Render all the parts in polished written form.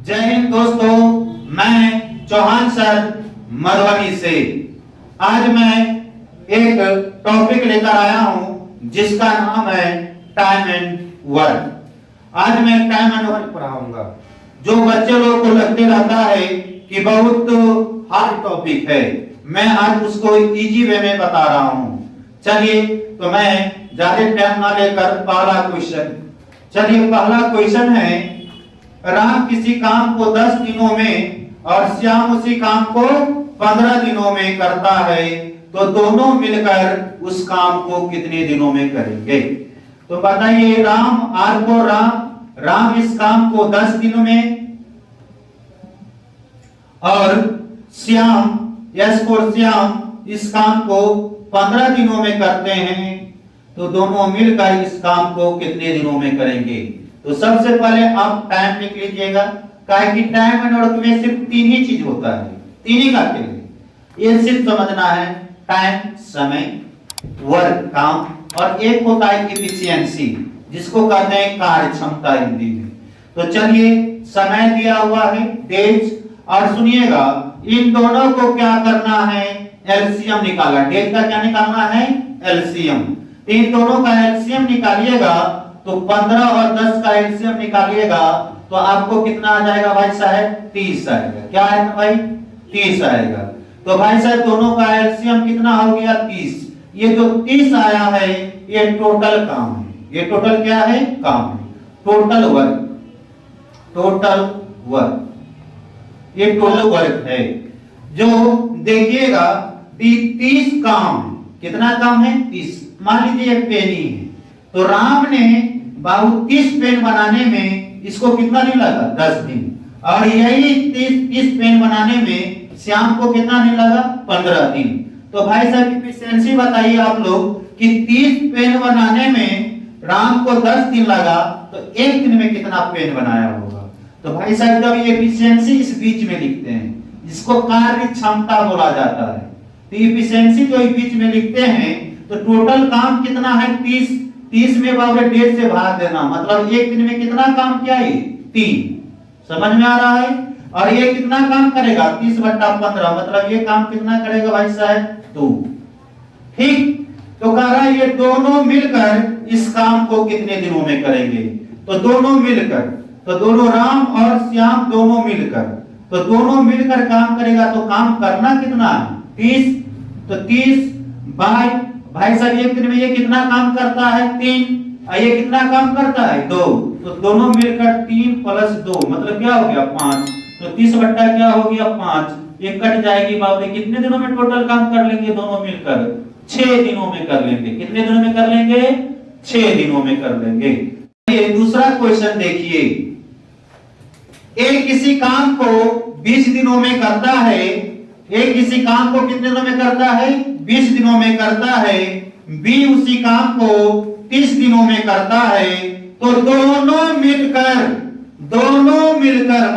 जय हिंद दोस्तों, मैं चौहान सर मधुबनी से। आज मैं एक टॉपिक लेकर आया हूं जिसका नाम है टाइम एंड वर्क। आज मैं टाइम एंड वर्क पढ़ाऊंगा। जो बच्चे लोग को लगते रहता है कि बहुत हार्ड टॉपिक है, मैं आज उसको इजी वे में बता रहा हूं। चलिए, तो मैं ज्यादा टाइम ना लेकर पहला क्वेश्चन है, राम किसी काम को 10 दिनों में और श्याम उसी काम को 15 दिनों में करता है, तो दोनों मिलकर उस काम को कितने दिनों में करेंगे? तो बताइए, राम इस काम को 10 दिनों में और श्याम इस काम को 15 दिनों में करते हैं, तो दोनों मिलकर इस काम को कितने दिनों में करेंगे? तो सबसे पहले आप टाइम लिख लीजिएगा, काहे कि टाइम एंड वर्क में सिर्फ 3 ही चीज होता है, 3 ही का खेल। ये सिर्फ समझना है, टाइम समय, वर्क काम, और एक होता है एफिशिएंसी, जिसको कहते हैं कार्य क्षमता हिंदी में। तो चलिए, समय दिया हुआ है डेज, और सुनिएगा इन दोनों को क्या करना है, एलसीएम निकाला। डेज का क्या निकालना है? एलसीएम। इन दोनों का एलसीएम निकालिएगा तो 15 और 10 का एलसीएम निकालिएगा तो आपको कितना आ जाएगा भाई साहब? 30 आएगा। क्या आएगा भाई? 30 आएगा। तो भाई साहब दोनों का एलसीएम कितना हो गया? 30। ये जो 30 आया है ये टोटल काम है। ये टोटल क्या है? काम है। टोटल वर्क ये टोटल वर्क है। जो देखिएगा 30 काम, कितना काम है? 30। मान लीजिए एक पेन ही है, तो राम ने 30 पेन बनाने में इसको कितना दिन लगा? 10 दिन। और यही 30 पेन बनाने में श्याम को कितना दिन लगा? 15 दिन। तो भाई साहब एफिशिएंसी बताइए आप लोग कि 30 पेन बनाने में राम को 10 दिन लगा, तो एक दिन में कितना पेन बनाया होगा? तो भाई साहब जब ये एफिशिएंसी इस बीच में लिखते हैं, जिसको कार्य क्षमता बोला जाता है, तो एफिशिएंसी जो बीच में लिखते हैं, तो टोटल काम कितना है? 30 में बाबू डेढ़ से भाग देना, मतलब एक दिन में कितना काम किया? 3। समझ में आ रहा है? और ये कितना काम करेगा? 30/15, मतलब ये काम कितना करेगा भाई साहब? 2। ठीक। तो कह रहा है ये दोनों मिलकर इस काम को कितने दिनों में करेंगे? तो दोनों मिलकर, तो दोनों राम और श्याम दोनों मिलकर काम करेगा, तो काम करना कितना है? 30। तो 30 बाय भाई साहब एक दिन में ये कितना काम करता है? 3। और ये कितना काम करता है? 2। तो दोनों मिलकर 3 + 2 मतलब क्या हो गया? 5। तो 30 बट्टा क्या हो गया? 5। ये कट जाएगी बाबू। कितने दिनों में टोटल काम कर लेंगे दोनों मिलकर? 6 दिनों में कर लेंगे। कितने दिनों में कर लेंगे? 6 दिनों में कर लेंगे। ये दूसरा क्वेश्चन देखिए, एक किसी काम को 20 दिनों में करता है, एक किसी काम को कितने दिनों में करता है? 20 दिनों में करता है। बी उसी काम को 30 दिनों में करता है, तो दोनों मिलकर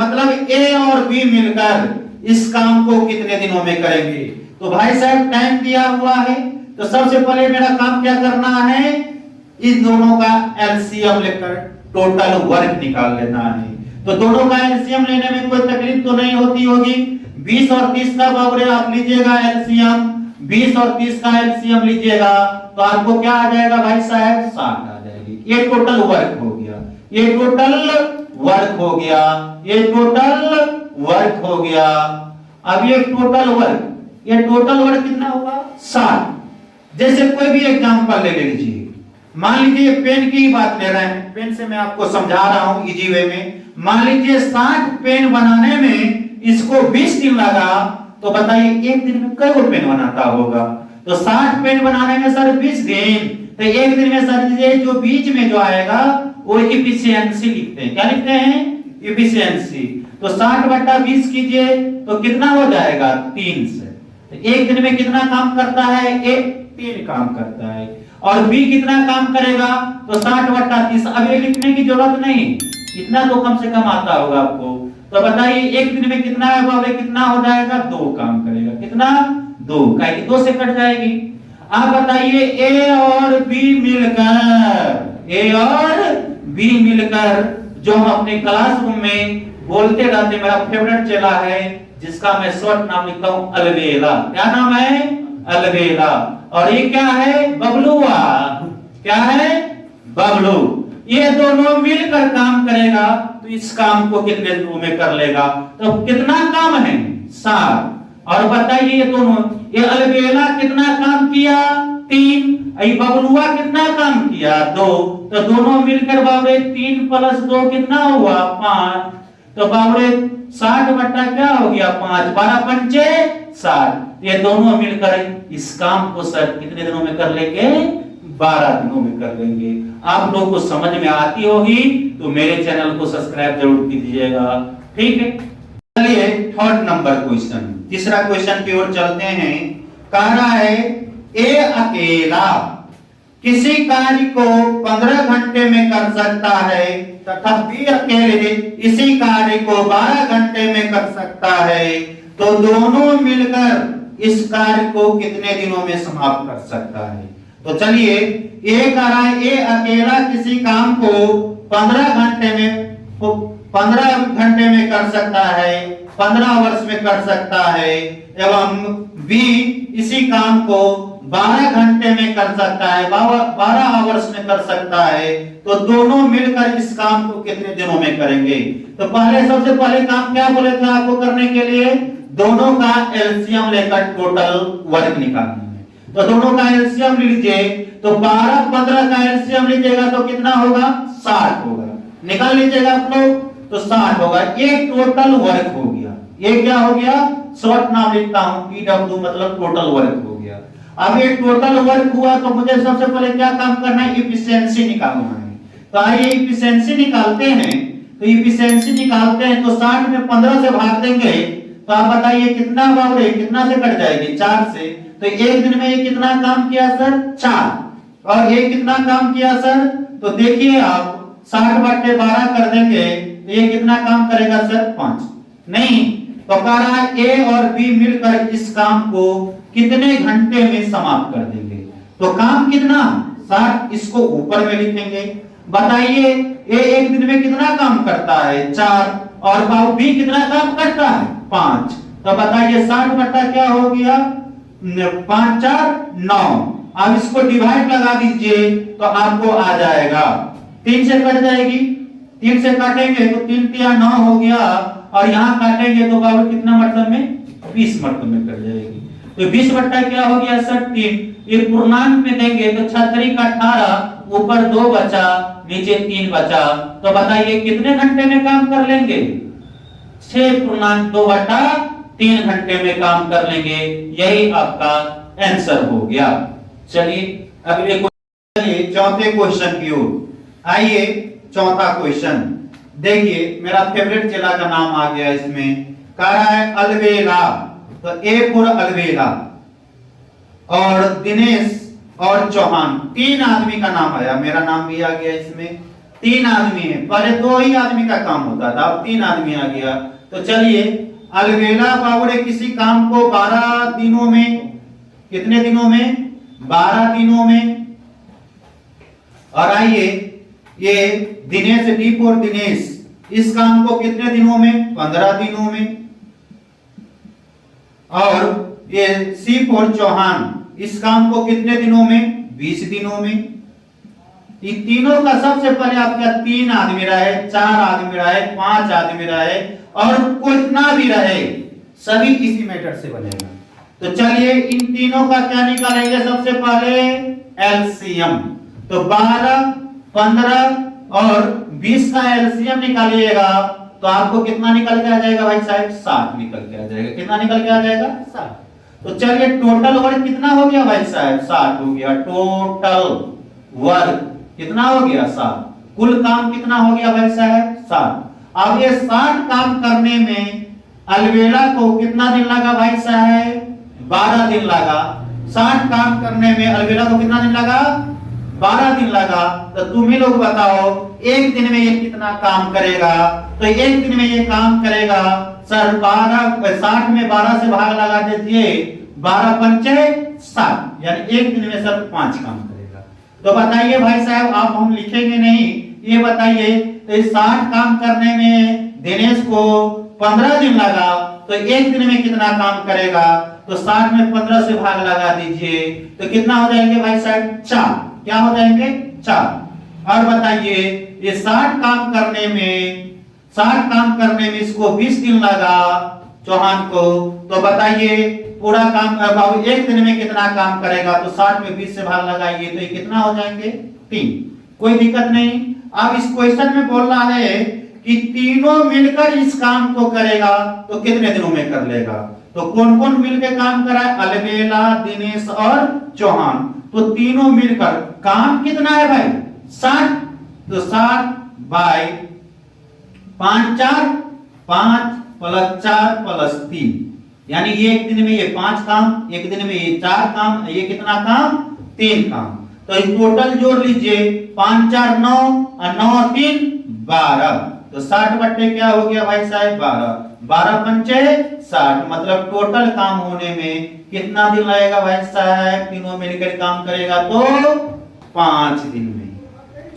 मतलब ए और बी मिलकर इस काम को कितने दिनों में करेंगे? तो भाई साहब टाइम दिया हुआ है, तो सबसे पहले मेरा काम क्या करना है? इस दोनों का एलसीएम लेकर टोटल वर्क निकाल लेना है। तो दोनों का एलसीएम लेने में कोई तकलीफ तो नहीं होती होगी। 20 और 30 का बाबरे आप लीजिएगा एलसीएम, 20 और 30 का एलसीएम लीजिएगा, तो आपको क्या आ जाएगा भाई साहब? 60 आ जाएगी। ये टोटल वर्क हो गया। अब ये टोटल वर्क कितना होगा? 60। जैसे कोई भी एग्जांपल ले लीजिए, मान लीजिए पेन की बात ले रहे हैं, पेन से मैं आपको समझा रहा हूं इजी वे में। मान लीजिए 60 पेन बनाने में इसको 20 दिन लगा, तो बताइए एक दिन में कितने पेन बनाता होगा? तो 60 पेन बनाने में सर 20 दिन, तो एक दिन में सर ये जो बीच में जो आएगा वो एफिशिएंसी लिखते हैं। क्या लिखते हैं? एफिशिएंसी। तो 60/20 कीजिए तो कितना हो जाएगा? 3 से। तो एक दिन में कितना काम करता है? 3 काम करता है। और बी कितना काम करेगा? तो 60/30। अब ये लिखने की जरूरत नहीं, इतना तो कम से कम आता होगा आपको। तो बताइए एक दिन में कितना है बाबू? कितना हो जाएगा? 2 काम करेगा। कितना? 2। काहे कि 2 से कट जाएगी। आप बताइए ए और बी मिलकर जो हम अपने क्लासरूम में बोलते रहते, मेरा फेवरेट चेला है जिसका मैं शॉर्ट नाम लिखता हूं अलबेला। क्या नाम है? अलबेला। और ये क्या है? बबलुआ। क्या है? बबलू। ये दोनों मिलकर काम करेगा तो इस काम को कितने दिनों में कर लेगा? तो कितना काम है? 7। और बताइए ये दोनों, ये अलबेला कितना काम किया? 3। ये बबलुआ कितना काम किया? 2। तो दोनों मिलकर बाबरे 3 + 2 कितना हुआ? 5। तो बाबरे 60 बट्टा क्या हो गया? 5। 12 पंचे 60। ये दोनों मिलकर इस काम को सर कितने दिनों में कर लेंगे? 12 दिनों में कर लेंगे। आप लोग को समझ में आती होगी तो मेरे चैनल को सब्सक्राइब जरूर कीजिएगा। ठीक है, चलिए थर्ड नंबर क्वेश्चन, तीसरा क्वेश्चन की ओर चलते हैं। कह रहा है ए अकेला किसी कार्य को 15 घंटे में कर सकता है तथा बी अकेले इसी कार्य को 12 घंटे में कर सकता है, तो दोनों मिलकर इस कार्य को कितने दिनों में समाप्त कर सकता है? तो चलिए, ए कह रहा है ए अकेला किसी काम को 15 घंटे में कर सकता है, 15 वर्ष में कर सकता है, एवं बी इसी काम को 12 घंटे में कर सकता है, 12 आवर्स में कर सकता है, तो दोनों मिलकर इस काम को कितने दिनों में करेंगे? तो पहले सबसे पहले काम क्या बोले थे आपको करने के लिए? दोनों का एलसीएम लेकर टोटल वर्क निकालना है। तो दोनों का एलसीएम लीजिए, तो 12 15 का एलसीएम लीजिएगा तो कितना होगा? 60 होगा। निकाल लीजिएगा आप लोग, तो 60 होगा। ये टोटल वर्क हो गया। ये क्या हो गया? शॉर्ट नाम लिखता हूं PW, मतलब टोटल वर्क हो गया। अब ये टोटल वर्क हुआ तो मुझे सबसे पहले क्या काम करना है? इफिशिएंसी निकालना है। तो आइए इफिशिएंसी निकालते हैं। तो इफिशिएंसी निकालते हैं तो 60 में 15 से भाग देंगे तो आप बताइए कितना बाबरे, कितना से कट जाएगी? 4 से। तो एक दिन में ये कितना काम किया सर? 4। और ये कितना काम किया सर? तो देखिए आप 60/12 कर देंगे तो ये कितना काम करेगा सर? 5। नहीं, तो कह रहा है ए और बी मिलकर इस काम को कितने घंटे में समाप्त कर देंगे? तो काम कितना? 60। इसको ऊपर में लिखेंगे। बताइए ए एक दिन में कितना काम करता है? 4। और बाबू बी कितना काम करता है? 5। तो बताइए 60 बट्टा क्या हो गया? 5 4 9। अब इसको डिवाइड लगा दीजिए तो आपको आ जाएगा, 3 से कट जाएगी। 3 से काटेंगे तो 3 3 9 हो गया, और यहाँ काटेंगे तो बाबू कितना मतलब में? 20 मतलब में कट जाएगी। तो 20 बट्टा क्या हो गया सर? 3। ये पूर्णांक में देंगे तो 36 का 18, ऊपर 2 बचा, नीचे 3 बचा। तो बताइए कितने घंटे में काम कर लेंगे? 6.2/3 घंटे में काम कर लेंगे। यही आपका आंसर हो गया। चलिए अगले क्वेश्चन, चौथे क्वेश्चन की ओर आइए। चौथा क्वेश्चन देखिए, मेरा फेवरेट चेला का नाम आ गया इसमें। कह रहा है अलबेला, तो ए फॉर अलबेला और दिनेश और चौहान, 3 आदमी का नाम आया, मेरा नाम भी आ गया इसमें। 3 आदमी है, पहले 2 ही आदमी का काम होता था, अब 3 आदमी आ गया। तो चलिए, अलबेला बाबूरे किसी काम को 12 दिनों में, कितने दिनों में? 12 दिनों में। और आइए ये दिनेश, डी फॉर दिनेश, इस काम को कितने दिनों में? 15 दिनों में। और ये सी फॉर चौहान, इस काम को कितने दिनों में? 20 दिनों में। ये तीनों का सबसे पहले आपका 3 आदमी रहे, 4 आदमी रहे, 5 आदमी रहे, और कितना भी रहे, सभी इसी मेथड से बनेगा। तो चलिए इन तीनों का क्या निकालेंगे? सबसे पहले एलसीएम। तो 12 15 और 20 का एलसीएम निकालिएगा तो आपको कितना निकल के आ जाएगा भाई साहब? 60 निकल के आ जाएगा। कितना निकल के आ जाएगा? 60। तो चलिए टोटल वर्क कितना हो गया भाई साहब? 60 हो गया। टोटल वर्क कितना हो गया? 60। कुल काम कितना हो गया भाई साहब? 60। अब ये 60 काम करने में अलबेला को कितना दिन लगा भाई साहब? 12 दिन लगा। 60 काम करने में अलबेला को कितना दिन लगा? 12 दिन लगा। तो तुम ही लोग बताओ एक दिन में ये कितना काम करेगा? तो एक दिन में ये काम करेगा सर 60 में 12 से भाग लगा दीजिए, 12 पंचे 60, यानी एक दिन में सर 5 काम करेगा। तो बताइए भाई साहब, आप हम लिखेंगे नहीं, ये बताइए तो 60 काम करने में दिनेश को 15 दिन लगा तो एक दिन में कितना काम करेगा? तो 60 में 15 से भाग लगा दीजिए तो कितना हो जाएंगे भाई साहब? 4। क्या हो जाएंगे? 4। और बताइए ये 60 काम करने में इसको 20 दिन लगा चौहान को, तो बताइए पूरा काम बाबू एक दिन में कितना काम करेगा? तो 60 में 20 से भाग लगाइए तो ये कितना हो जाएंगे? 3। कोई दिक्कत नहीं। अब इस क्वेश्चन में बोल रहा है कि तीनों मिलकर इस काम को करेगा तो कितने दिनों में कर लेगा? तो कौन कौन मिलकर काम करा है? अलबेला, दिनेश और चौहान। तो तीनों मिलकर काम कितना है भाई? 60। तो 60 बाय 5 4 5 प्लस 4 प्लस 3, यानी ये एक दिन में ये 5 काम, एक दिन में ये 4 काम, ये कितना काम? 3 काम। तो ये टोटल जोड़ लीजिए 5 4 9 और 9 3 12। तो 60 बट्टे क्या हो गया भाई साहब? 12। 12 पंचे 60, मतलब टोटल काम होने में कितना दिन लगेगा भाई साहब? तीनों मिलकर काम करेगा तो 5 दिन में।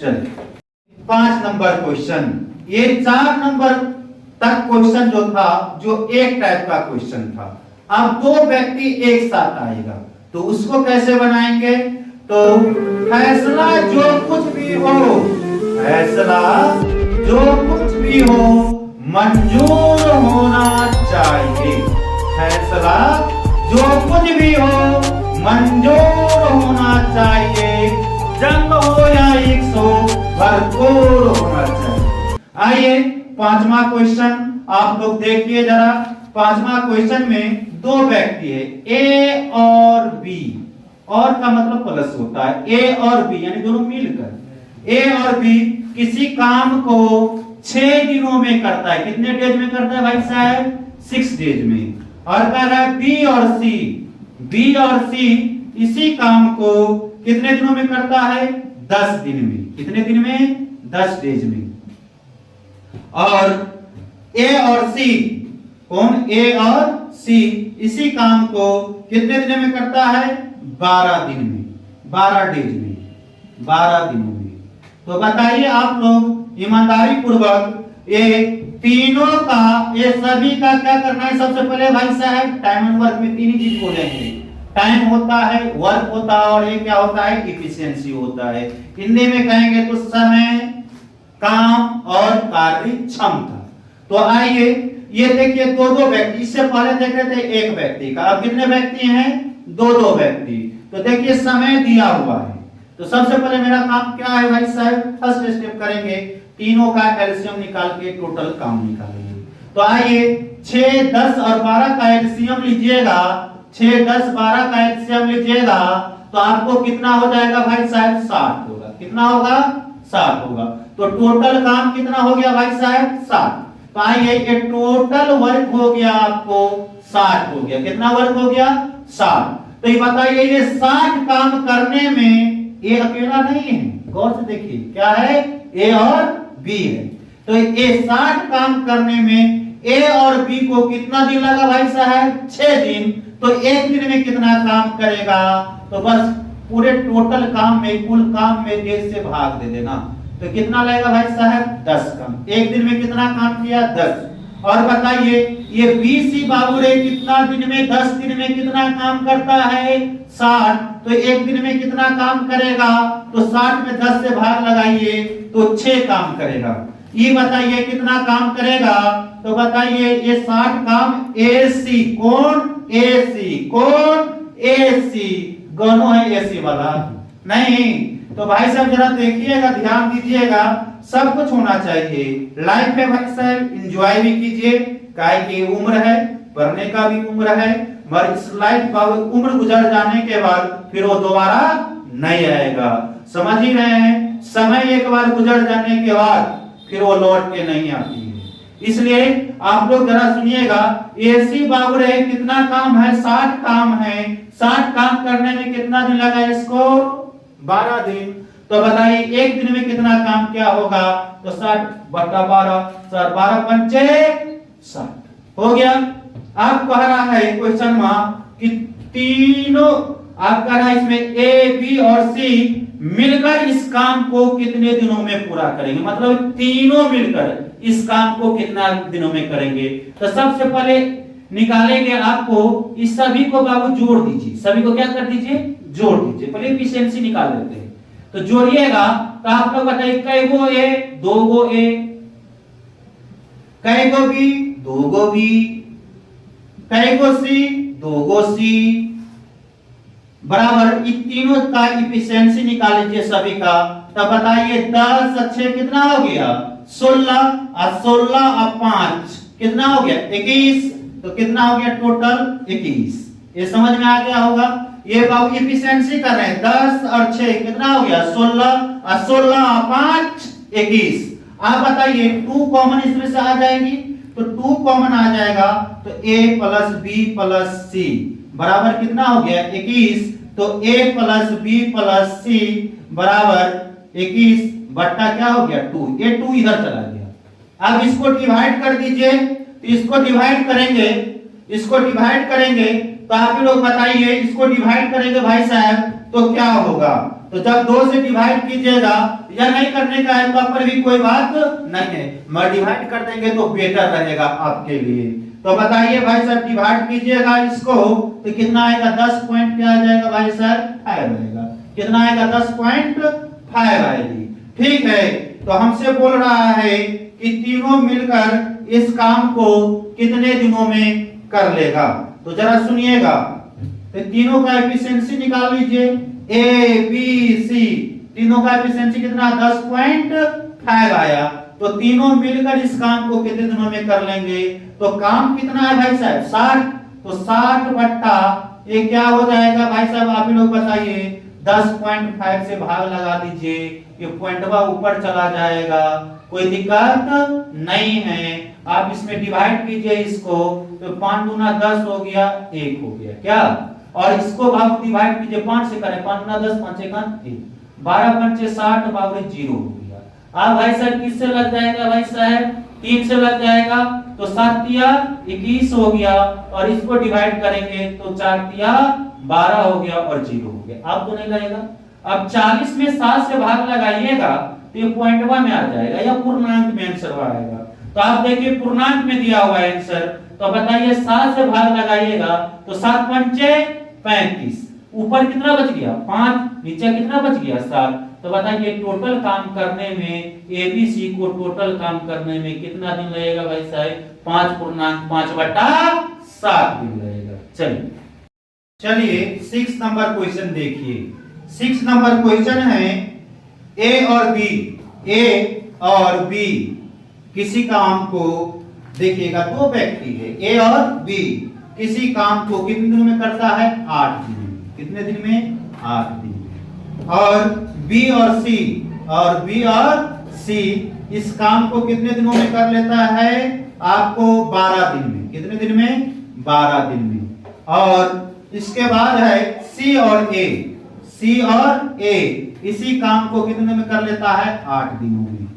चलिए 5 नंबर क्वेश्चन। ये 4 नंबर तक क्वेश्चन जो था जो एक टाइप का क्वेश्चन था। अब 2 व्यक्ति एक साथ आएगा तो उसको कैसे बनाएंगे? तो फैसला जो कुछ भी हो, फैसला जो कुछ भी हो मंजूर होना चाहिए। फैसला जो कुछ भी हो मंजूर होना चाहिए। जंग हो या इक्स हो भरपूर होना चाहिए। आइए 5वां क्वेश्चन आप लोग देखिए जरा। 5वां क्वेश्चन में 2 व्यक्ति है, ए और बी। और का मतलब प्लस होता है, ए और बी यानी दोनों मिलकर। ए और बी किसी काम को 6 दिनों में करता है। कितने डेज में करता है भाई साहब? 6 डेज में। और कह रहा है बी और सी, बी और सी इसी काम को कितने दिनों में करता है? 10 दिन में। कितने दिन में? 10 डेज में। और ए और सी, कौन? ए और सी इसी काम को कितने दिन में करता है? 12 दिन में, 12 डेज में, 12 दिनों में। तो बताइए आप लोग ईमानदारी पूर्वक ये तीनों का, ये सभी का क्या करना है? सबसे पहले भाई साहब टाइम एंड वर्क में 3 ही चीज बोलेंगे। टाइम होता है, वर्क होता है और ये क्या होता है? इफिशिएंसी होता है। हिंदी में कहेंगे तो समय, काम और कार्य क्षमता। तो आइए ये देखिए 2 व्यक्ति, इससे पहले देख रहे थे एक व्यक्ति का, अब कितने व्यक्ति हैं? 2 व्यक्ति। तो देखिए समय दिया हुआ है तो सबसे पहले मेरा काम क्या है भाई साहब? फर्स्ट स्टेप करेंगे तीनों का एलसीएम निकाल के टोटल काम निकालेंगे। तो आइए 6 10 और 12 का एलसीएम लीजिएगा। 6 10 12 का एलसीएम लीजिएगा तो आपको कितना हो जाएगा भाई साहब? 60 होगा। कितना होगा? 60 होगा। तो टोटल काम कितना हो गया भाई साहब? 60। तो आइए ये टोटल वर्क हो गया आपको 60 हो गया। कितना वर्क हो गया? 60। तो ये बताइए ये 60 काम करने में ए अकेला नहीं है, गौर से देखिए क्या है? ए और बी है। तो ये 60 काम करने में ए और बी को कितना दिन लगा भाई साहब? 6 दिन। तो एक दिन में कितना काम करेगा? तो बस पूरे टोटल काम में, कुल काम में 10 से भाग दे देना। तो कितना लगेगा भाई साहब? 10 काम। एक दिन में कितना काम किया? 10। और बताइए ये बीसी बाबू रे कितना दिन में? 10 दिन में कितना काम करता है? 60। तो एक दिन में कितना काम करेगा? तो 60 में 10 से भाग लगाइए तो 6 काम करेगा। ये बताइए कितना काम करेगा? तो बताइए ये 60 काम एसी, कौन? एसी, कौन? एसी, दोनों है एसी वाला नहीं। तो भाई साहब जरा देखिएगा, ध्यान दीजिएगा, सब कुछ होना चाहिए। लाइफ है भाई साहब, एंजॉय भी कीजिए, काहे की उम्र है, पढ़ने का भी उम्र है, मगर इस लाइफ उम्र गुजर जाने के बाद फिर वो दोबारा नहीं आएगा। समझ ही रहे हैं? समय एक बार गुजर जाने के बाद फिर वो लौट के नहीं आती है। इसलिए आप लोग जरा सुनिएगा, एसी बाबू रहे कितना काम है? 60 काम है। 60 काम करने में कितना दिन लगा इसको? 12 दिन। तो बताइए एक दिन में कितना काम क्या होगा? तो 60 बटा 12, 12 पंचे 60 हो गया। आप कह रहा है क्वेश्चन में कि तीनों, आप कह रहा है इसमें ए बी और सी मिलकर इस काम को कितने दिनों में पूरा करेंगे? मतलब तीनों मिलकर, इस काम को कितना दिनों में करेंगे। तो सबसे पहले निकालेंगे आपको इस सभी को बाबू जोड़ दीजिए, सभी को क्या कर दीजिए, जोड़ दीजिए। पहले एफिशिएंसी निकाल लेते हैं, तो जोड़िएगा तो आप लोग बताइए कै गो ए, दो गो ए, कै गो बी, दो गो बी, कै गो सी, दो गो सी, बराबर इन तीनों का एफिशिएंसी निकाल लीजिए सभी का। तब बताइए 10 अच्छे कितना हो गया 16 और 16 और 5 कितना हो गया 21, तो कितना हो गया टोटल 21। ये समझ में आ गया होगा। ये बाबू एफिशिएंसी कर रहे हैं 10 और 6 कितना हो गया 16 और 16 और 5 21। आप बताइए 2 कॉमन इसमें से आ जाएगी, तो 2 कॉमन आ जाएगा तो a प्लस बी प्लस सी बराबर कितना हो गया 21। तो a प्लस बी प्लस सी बराबर 21 बट्टा क्या हो गया 2, ये 2 इधर चला गया। अब इसको डिवाइड कर दीजिए, तो इसको डिवाइड करेंगे, इसको डिवाइड करेंगे तो आप लोग बताइए इसको डिवाइड करेंगे भाई साहब तो क्या होगा। तो जब 2 से डिवाइड कीजिएगा या नहीं करने का है तो पर भी कोई बात नहीं है, मैं डिवाइड कर देंगे तो बेटर रहेगा आपके लिए। तो बताइए भाई साहब डिवाइड कीजिएगा इसको तो कितना आएगा 10 पॉइंट क्या आ जाएगा भाई साहब 5 आएगा, कितना आएगा 10.5 आएगी। ठीक है, तो हमसे बोल रहा है कि तीनों मिलकर इस काम को कितने दिनों में कर लेगा। तो जरा सुनिएगा, तो तीनों का एफिशिएंसी निकाल लीजिए, ए बी सी तीनों का एफिशिएंसी कितना 10.5 आया। तो तीनों मिलकर इस काम को कितने दिनों में कर लेंगे। तो काम कितना है भाई साहब 60, तो 60 बट्टा ये क्या हो जाएगा भाई साहब आप लोग बताइए 10.5 से भाग लगा दीजिए, ये पॉइंटवा ऊपर चला जाएगा, कोई दिक्कत नहीं है। आप इसमें डिवाइड कीजिए इसको, तो 5 दूना 10 हो गया 1 हो गया क्या, और इसको भाग डिवाइड कीजिए 5 से करें 5 दूना 10 5 1 12 पंचे 60 बावरे 0 हो गया। अब भाई साहब किससे लग जाएगा भाई साहब 3 से लग जाएगा, तो 7 तिया 21 हो गया, और इसको डिवाइड करेंगे तो 4 तिया 12 हो गया और 0 हो गया। अब तो नहीं लगेगा। अब 40 में 7 से भाग लगाइएगा तो ये पॉइंटवा में आ जाएगा या पूर्णांक में आंसर आएगा। तो आप देखिए पूर्णांक में दिया हुआ है आंसर, तो बताइए 7 से भाग लगाइएगा तो 7 पंचे 35, ऊपर कितना बच गया 5, नीचे कितना बच गया 7। तो बताइए टोटल काम करने में एबीसी को टोटल काम करने में कितना दिन लगेगा भाई साहब 5.5/7 दिन लगेगा। चलिए 6 नंबर क्वेश्चन देखिए। 6 नंबर क्वेश्चन है ए और बी किसी काम को देखिएगा, 2 व्यक्ति है ए और बी किसी काम को कितने दिनों में करता है 8 दिन में। कितने दिन में 8 दिन में। और बी और सी इस काम को कितने दिनों में कर लेता है आपको 12 दिन में। कितने दिन में 12 दिन में। और इसके बाद है सी और ए इसी काम को कितने में कर लेता है 8 दिनों में।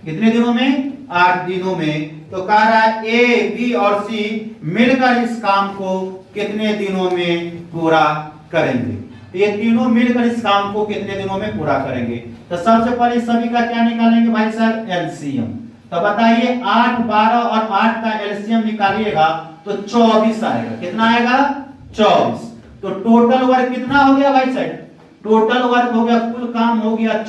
कितने दिनों में 8 दिनों में। तो कह रहा है ए बी और सी मिलकर इस काम को कितने दिनों में पूरा करेंगे। तो ये तीनों मिलकर इस काम को कितने दिनों में पूरा करेंगे। तो सबसे पहले सभी का क्या निकालेंगे भाई साहब एलसीएम। तो बताइए 8 12 और 8 का एलसीएम निकालिएगा तो 24 आएगा। कितना आएगा 24। तो टोटल वर्क कितना हो गया भाई साहब, टोटल वर्क हो गया कुल काम हो गया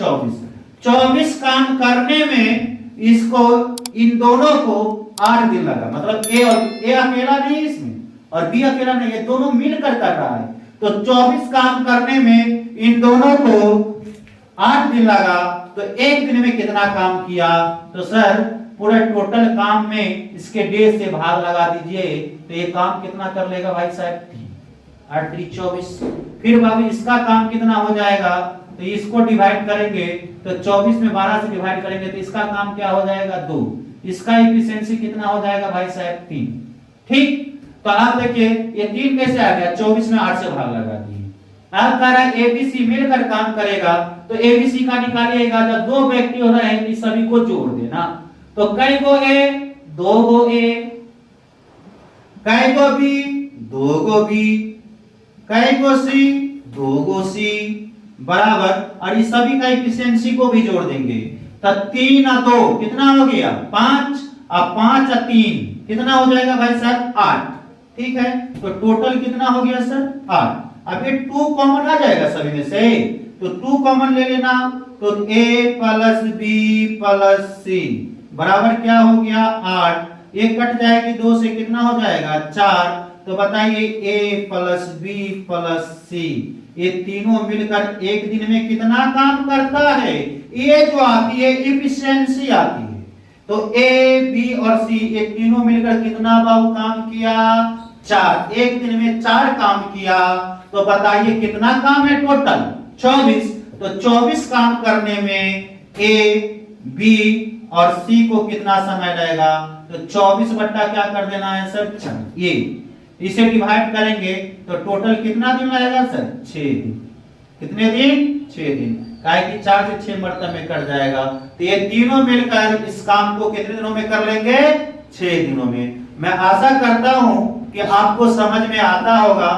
24 काम करने में इसको इन दोनों को 8 दिन लगा। मतलब ए अकेला नहीं इसमें और बी अकेला नहीं, ये दोनों मिलकर कर रहा है। तो 24 काम करने में इन दोनों को 8 दिन लगा। तो एक दिन में कितना काम किया। तो सर पूरे टोटल काम में इसके डेज से भाग लगा दीजिए, तो ये काम कितना कर लेगा भाई साहब 8 3 24। फिर बाबू इसका काम कितना हो जाएगा, तो इसको डिवाइड करेंगे तो 24 में 12 से डिवाइड करेंगे तो इसका काम क्या हो जाएगा 2। इसका एफिशिएंसी कितना हो जाएगा भाई साहब 3। ठीक, तो आप देखिए ये 3 कैसे आ गया 24 में 8 से भाग लगा दिए। अब कह रहा है एबीसी मिलकर काम करेगा, तो एबीसी का निकालिएगा। जब 2 व्यक्ति हो रहे हैं तो सभी को जोड़ देना। तो कै गो ए 2 गो ए, कै गो बी 2 गो बी, कै गो सी 2 गो सी बराबर, और इस सभी का एफिशिएंसी को भी जोड़ देंगे। तो 3 और 2 कितना हो गया 5, अब 5 और 3 कितना हो जाएगा भाई साहब 8। ठीक है, तो टोटल कितना हो गया सर 8। अब ये 2 कॉमन आ जाएगा सभी में से, तो 2 कॉमन ले लेना, तो a plus b plus c बराबर क्या हो गया 8। ये कट जाएगी 2 से, कितना हो जाएगा 4। तो बताइए a plus b plus c ये तीनों मिलकर एक दिन में कितना काम करता है। ये जो आती है इफिशिएंसी आती है। तो a b और c ये तीनों मिलकर कितना बाबू काम किया 4, एक दिन में 4 काम किया। तो बताइए कितना काम है टोटल 24। तो 24 काम करने में a b और c को कितना समय लगेगा, तो 24 बट्टा क्या कर देना है सर 4। ये इसे डिवाइड करेंगे तो टोटल कितना दिन लगेगा सर 6 दिन। कितने दिन 6 दिन, काहे कि 4 से 6 मरतबे में कट जाएगा। तो ये तीनों मिलकर इस काम को कितने दिनों में कर लेंगे 6 दिनों में। मैं आशा करता हूं कि आपको समझ में आता होगा।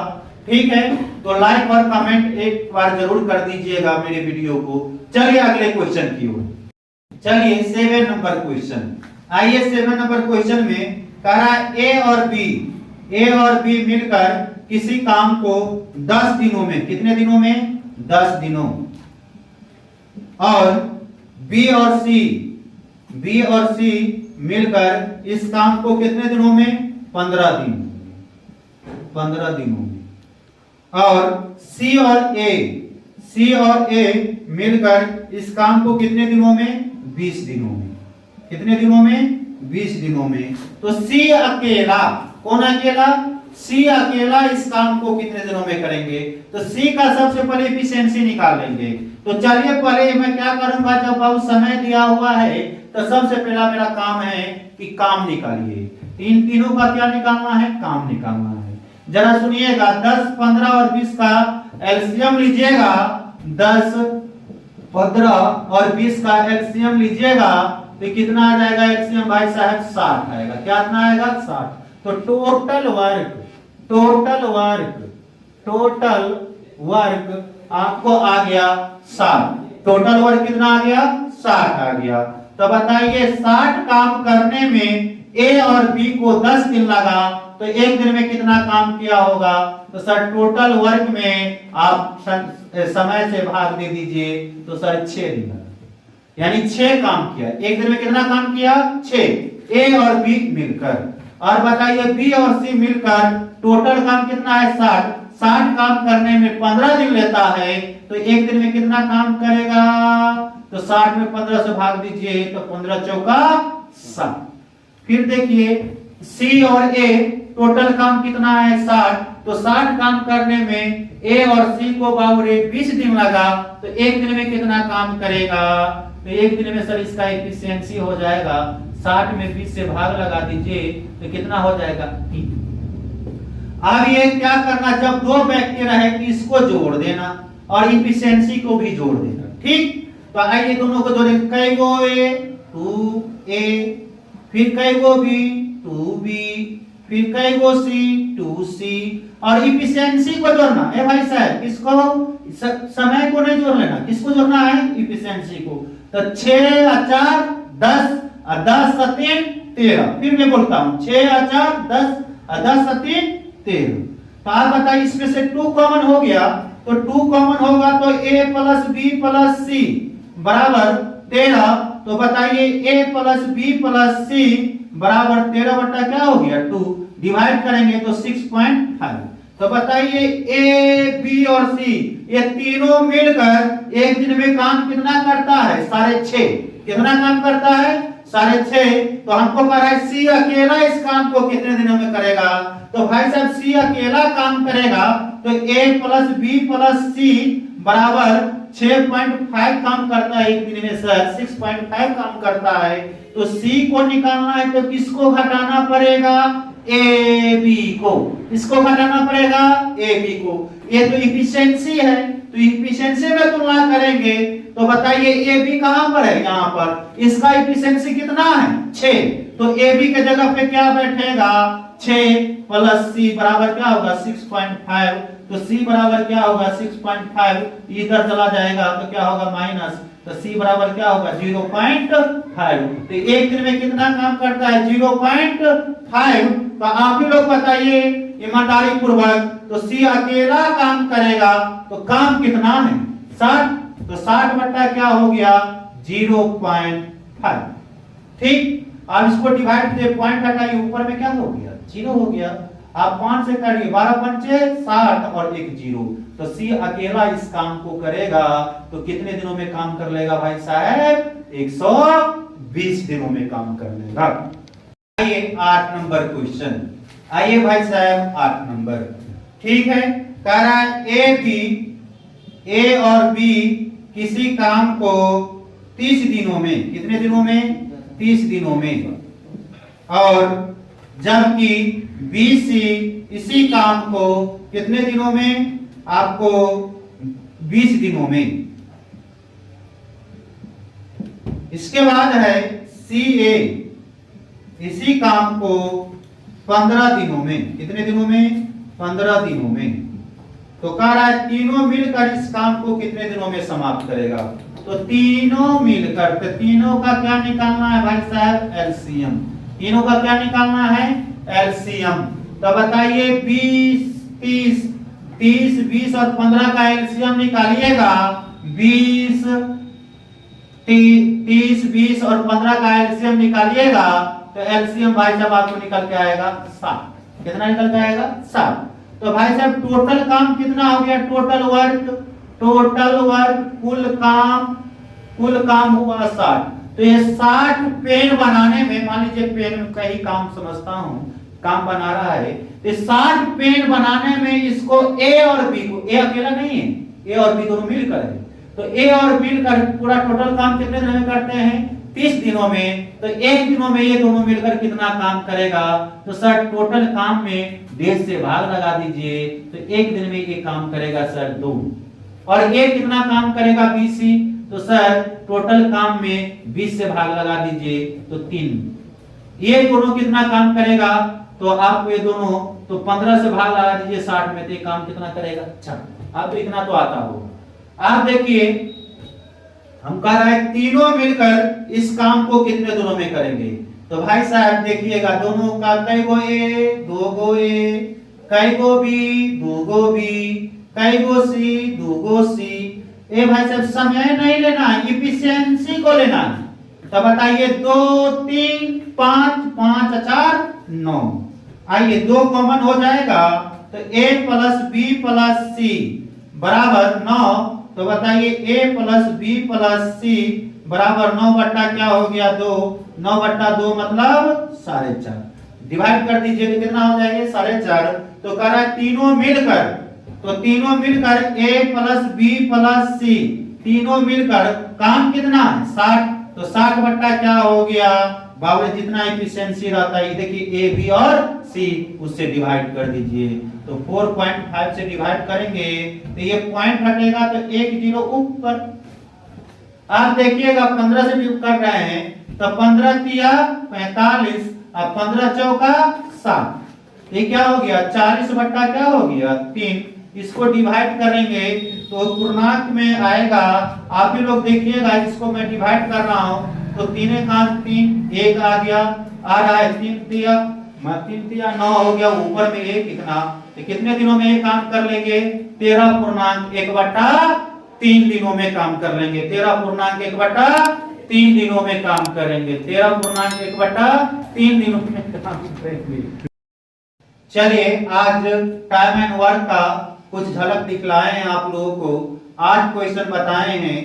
ठीक है, तो लाइक और कमेंट एक बार जरूर कर दीजिएगा मेरे वीडियो को। चलिए अगले क्वेश्चन की ओर चलिए। 7 नंबर क्वेश्चन, आइए 7 नंबर क्वेश्चन में कह रहा है ए और बी मिलकर किसी काम को 10 दिनों में, कितने दिनों में 10 दिनों, और बी और सी मिलकर इस काम को कितने दिनों में 15 दिनों में, और सी और ए मिलकर इस काम को कितने दिनों में 20 दिनों में। कितने दिनों में 20 दिनों में। तो सी अकेला, कौन अकेला सी अकेला इस काम को कितने दिनों में करेंगे। तो सी का सबसे पहले एफिशिएंसी निकाल लेंगे। तो चलिए पहले मैं क्या करूंगा, जब बहुत समय दिया हुआ है तो सबसे पहला मेरा काम है कि काम निकालिए। तीनों का क्या निकालना है, काम निकालना है। जरा सुनिएगा, 10, 15 और 20 का एलसीएम लीजिएगा। 10, 15 और 20 का एलसीएम लीजिएगा तो कितना आ जाएगा एलसीएम भाई साहब 60 आएगा। क्या इतना आएगा 60। तो टोटल वर्क आपको आ गया 60। टोटल वर्क कितना आ गया 60 आ गया। तो बताइए 60 काम करने में ए और बी को 10 दिन लगा, तो एक दिन में कितना काम किया होगा। तो सर टोटल वर्क में आप समय से भाग दे दीजिए, तो सर 6 दिन लगा, यानी 6 काम किया। एक दिन में कितना काम किया 6, ए और बी मिलकर। और बताइए बी और सी मिलकर टोटल काम कितना है 60। 60 काम करने में 15 दिन लेता है, तो एक दिन में कितना काम करेगा। तो 60 में 15 से भाग दीजिए, तो 15 चौका 60। फिर देखिए सी और ए टोटल काम कितना है 60। तो 60 काम करने में ए और सी को बाबूरे 20 दिन लगा, तो एक दिन में कितना काम करेगा। तो एक दिन में सर इसका एफिशिएंसी हो जाएगा 60 में 20 से भाग लगा दीजिए, तो कितना हो जाएगा 3। अब ये क्या करना, जब 2 व्यक्ति रहे कि इसको जोड़ देना और इफिशिएंसी को भी जोड़ देना। ठीक, तो आइए दोनों को जोड़ेंगे। कई गो ए 2a, फिर कई गो बी 2b, फिर कई गो सी 2c, और इफिशिएंसी को जोड़ना है भाई साहब। किसको, समय को नहीं जोड़ लेना, किसको जोड़ना है इफिशिएंसी को। तो 6 और 4 10 और 10 और 3 13। फिर मैं बोलता हूं 6 और 4 10 और 10 और 3 13। तो आप बताइए इसमें से 2 कॉमन हो गया, तो 2 कॉमन होगा तो a प्लस बी प्लस सी बराबर 13। तो बताइए a प्लस बी प्लस सी बराबर 13 बट्टा क्या हो गया 2। डिवाइड करेंगे तो 6.5। तो बताइए a b और c ये तीनों मिलकर एक दिन में काम कितना करता है 6.5। कितना काम करता है 6.5। तो हमको कह रहा है सी अकेला इस काम को कितने दिनों में करेगा। तो भाई साहब सी अकेला काम करेगा, तो a प्लस बी प्लस सी बराबर 6.5 काम करता है एक दिन में सर। 6.5 काम करता है। तो सी को निकालना है तो किसको घटाना पड़ेगा ए बी को। इसको घटाना पड़ेगा ए बी को। ये तो इफिशिएंसी है, तो इफिशिएंसी में तुलना करेंगे तो बताइए ए बी कहां पर है, यहाँ पर। इसका इफिशिएंसी कितना है 6। तो ए बी के जगह पे क्या बैठेगा 6 प्लस सी बराबर क्या होगा 6.5। तो सी बराबर क्या होगा 6.5, इधर चला जाएगा तो क्या होगा माइनस, तो सी बराबर क्या होगा 0.5। तो एक दिन में कितना काम करता है 0.5। तो आप ही लोग बताइए ईमानदारी पूर्वक, तो सी अकेला काम करेगा तो काम कितना है 60, तो 60 बट्टा क्या हो गया 0.5। ठीक, अब इसको डिवाइड से पॉइंट हटाइए, ऊपर में क्या हो गया 0 हो गया। आप 5 से काटिए, 12 पंचे 60 और 1 0, तो सी अकेला इस काम को करेगा तो कितने दिनों में काम कर लेगा भाई साहब 120 दिनों में काम कर लेगा। आइए 8 नंबर क्वेश्चन, आइए भाई साहब 8 नंबर। ठीक है, कह रहा है ए और बी किसी काम को 30 दिनों में, कितने दिनों में 30 दिनों में, और जबकि बी सी इसी काम को कितने दिनों में, आपको 20 दिनों में। इसके बाद है सी ए इसी काम को 15 दिनों में, कितने दिनों में 15 दिनों में। तो कह रहा है तीनों मिलकर इस काम को कितने दिनों में समाप्त करेगा, तो तीनों मिलकर, तो तीनों का क्या निकालना है भाई साहब एलसीएम, तीनों का क्या निकालना है एलसीएम। तो बताइए 20 20 और 15 का एलसीएम निकालिएगा, 20 30 20 और 15 का एलसीएम निकालिएगा तो एलसीएम भाई साहब आपको निकल के आएगा 7। कितना निकल के आएगा 7। तो भाई साहब टोटल काम कितना हो गया, टोटल वर्क कुल काम हुआ 60। तो ये 60 पेन बनाने में, मान लीजिए पेन का ही काम समझता हूं, काम बना रहा है, तो 60 पेन बनाने में इसको ए और बी को, ए अकेला नहीं है, ए और बी दोनों मिलकर है, तो ए और मिलकर पूरा टोटल काम कितने दिन में करते हैं 30 दिनों में। तो एक दिनों में ये दोनों मिलकर कितना काम करेगा, तो सर टोटल काम में 1.5 से भाग लगा दीजिए, तो एक दिन में ये काम करेगा सर 2। और ये कितना काम करेगा बीसी, तो सर टोटल काम में 20 से भाग लगा दीजिए तो 3। ये दोनों कितना काम करेगा, तो आप ये दोनों तो 15 से भाग लगा दीजिए 60 में, तो ये काम कितना करेगा 6। आप तो इतना तो आता हो। आप देखिए हम कह रहे हैं तीनों मिलकर इस काम को कितने दिनों में करेंगे, तो भाई साहब देखिएगा दोनों का कई गो ए 2 गो ए, कई गो बी 2 गो बी, कई गो सी 2 गो सी। ए भाई साहब समय नहीं लेना, इफिशिएंसी को लेना। तो बताइए 2 3 5 5 4 9, आइए 2 कॉमन हो जाएगा तो a प्लस बी प्लस सी बराबर 9। तो बताइए a प्लस बी प्लस सी बराबर 9 बट्टा क्या हो गया 2, 9 बट्टा 2 मतलब 4.5। डिवाइड कर दीजिए तो कितना हो जाएगा 4.5। तो कह रहा है तीनों मिलकर, तो तीनों मिलकर a प्लस बी प्लस सी तीनों मिलकर काम कितना 60। तो 60 बट्टा क्या हो गया बाबू, जितना एफिशिएंसी रहता है देखिए ए बी और सी उससे डिवाइड कर दीजिए। तो 4.5 से डिवाइड करेंगे तो ये पॉइंट हटेगा तो 1 0 ऊपर। आप देखिएगा 15 से डिवाइड कर रहे हैं तो 15 तिया 45 और 15 चौका 7, ये क्या हो गया 40 बट्टा क्या हो गया 3। इसको डिवाइड करेंगे तो पूर्णांक में आएगा। आप भी लोग देखिएगा, इसको मैं डिवाइड कर रहा हूं तो 3 3 1 आ गया, आ रहा है 3 तिया 9 हो गया, ऊपर में 1 कितना, तो कितने दिनों में ये काम कर लेंगे 13.1/3 दिनों में काम कर लेंगे। 13.1/3 दिनों में काम करेंगे, 13.1/3 दिनों में काम करेंगे। चलिए आज टाइम एंड वर्क का कुछ झलक दिखलाए हैं आप लोगों को, 8 क्वेश्चन बताए हैं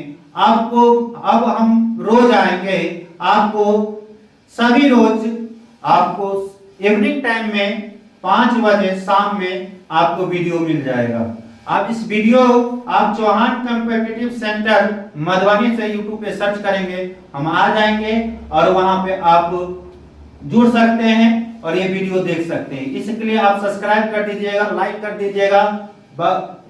आपको। अब हम रोज आएंगे, आपको सभी रोज आपको इवनिंग टाइम में 5 बजे शाम में आपको वीडियो मिल जाएगा। आप इस वीडियो आप चौहान कॉम्पिटिटिव सेंटर मधुबनी से यूट्यूब पे सर्च करेंगे, हम आ जाएंगे और वहां पे आप जुड़ सकते हैं और ये वीडियो देख सकते हैं। इसके लिए आप सब्सक्राइब कर दीजिएगा, लाइक कर दीजिएगा।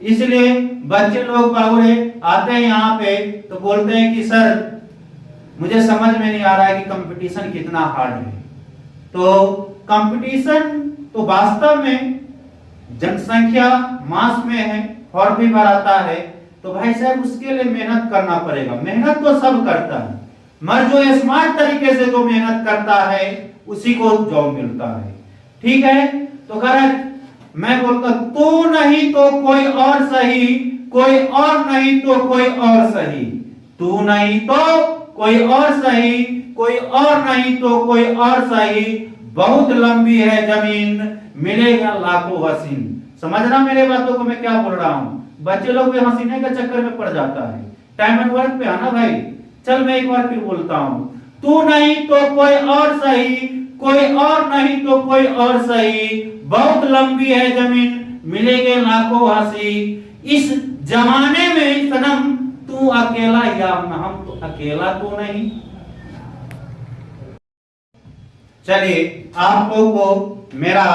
इसलिए बच्चे लोग बाबूरे आते हैं यहाँ पे तो बोलते हैं कि सर मुझे समझ में नहीं आ रहा है कि कंपटीशन कितना हार्ड है। तो कंपटीशन तो वास्तव में जनसंख्या मास में है और भी बढ़ाता है, तो भाई साहब उसके लिए मेहनत करना पड़ेगा। मेहनत तो सब करता है, मगर जो स्मार्ट तरीके से जो मेहनत करता है उसी को जॉब मिलता है। ठीक है, तो अगर मैं बोलता तू नहीं तो कोई और सही, कोई और नहीं तो कोई और सही, तू नहीं तो कोई और सही, कोई और नहीं तो कोई और सही, बहुत लंबी है जमीन मिलेगा लाखों हसीन। समझना मेरे बातों को मैं क्या बोल रहा हूं। बच्चे लोग भी हसीने के चक्कर में पड़ जाता है। टाइम एंड वर्क पे आना भाई। चल मैं एक बार फिर बोलता हूं, तू नहीं तो कोई और सही, कोई और नहीं तो कोई और सही, बहुत लंबी है जमीन मिलेंगे लाखों हंसी, इस जमाने में सनम तू अकेला या हम तो अकेला तो नहीं। चलिए, आप लोगों को मेरा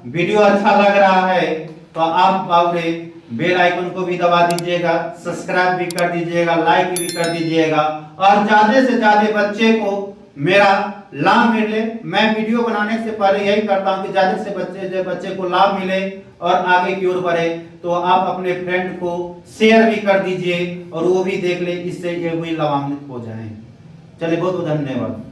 वीडियो अच्छा लग रहा है तो आप बाबरे बेल आइकन को भी दबा दीजिएगा, सब्सक्राइब भी कर दीजिएगा, लाइक भी कर दीजिएगा, और ज्यादा से ज्यादा बच्चे को मेरा लाभ मिले। मैं वीडियो बनाने से पहले यही करता हूं कि ज्यादा से बच्चे को लाभ मिले और आगे की ओर बढ़े। तो आप अपने फ्रेंड को शेयर भी कर दीजिए और वो भी देख ले, इससे ये भी लाभान्वित हो जाए। चलिए, बहुत बहुत धन्यवाद।